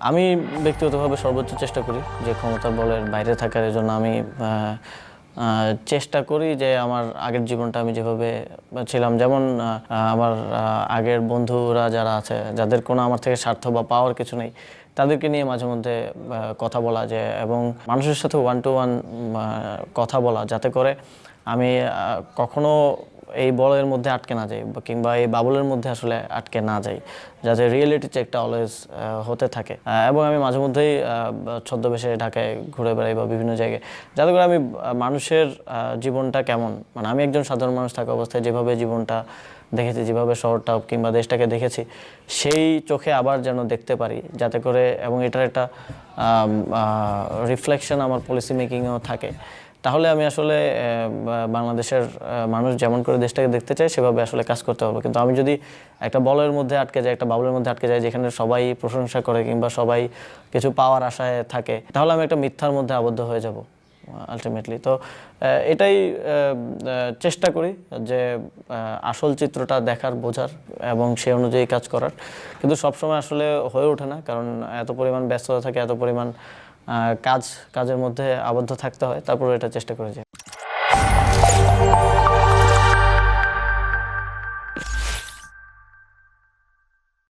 আমি ব্যক্তিগতভাবে সর্বোচ্চ চেষ্টা করি যে ক্ষমতার বলের বাইরে থাকার। এজন্য আমি চেষ্টা করি যে আমার আগের জীবনটা আমি যেভাবে ছিলাম, যেমন আমার আগের বন্ধুরা যারা আছে, যাদের কোনো আমার থেকে স্বার্থ বা পাওয়ার কিছু নেই, তাদেরকে নিয়ে মাঝে মধ্যে কথা বলা যায় এবং মানুষের সাথে ওয়ান টু ওয়ান কথা বলা, যাতে করে আমি কখনো এই বলের মধ্যে আটকে না যাই কিংবা এই বাবলের মধ্যে আসলে আটকে না যাই, যাতে রিয়েলিটি চেকটা অলওয়েজ হতে থাকে। এবং আমি মাঝে মধ্যেই ছদ্মবেশে ঢাকায় ঘুরে বেড়াই বা বিভিন্ন জায়গায়, যাতে করে আমি মানুষের জীবনটা কেমন, মানে আমি একজন সাধারণ মানুষ থাকা অবস্থায় যেভাবে জীবনটা দেখেছি, যেভাবে শহরটা কিংবা দেশটাকে দেখেছি, সেই চোখে আবার যেন দেখতে পারি, যাতে করে, এবং এটার একটা রিফ্লেকশন আমার পলিসি মেকিংয়েও থাকে। তাহলে আমি আসলে বাংলাদেশের মানুষ যেমন করে দেশটাকে দেখতে চায় সেভাবে আসলে কাজ করতে হবে। কিন্তু আমি যদি একটা বলের মধ্যে আটকে যাই, একটা বাবলের মধ্যে আটকে যাই, যেখানে সবাই প্রশংসা করে কিংবা সবাই কিছু পাওয়ার আশায় থাকে, তাহলে আমি একটা মিথ্যার মধ্যে আবদ্ধ হয়ে যাব আলটিমেটলি। তো এটাই চেষ্টা করি যে আসল চিত্রটা দেখার, বোঝার এবং সেই অনুযায়ী কাজ করার। কিন্তু সবসময় আসলে হয়ে ওঠে না, কারণ এত পরিমাণ ব্যস্ততা থাকে, এত পরিমাণ কাজের মধ্যে আবদ্ধ থাকতে হয়, তারপরে এটা চেষ্টা করে যাই।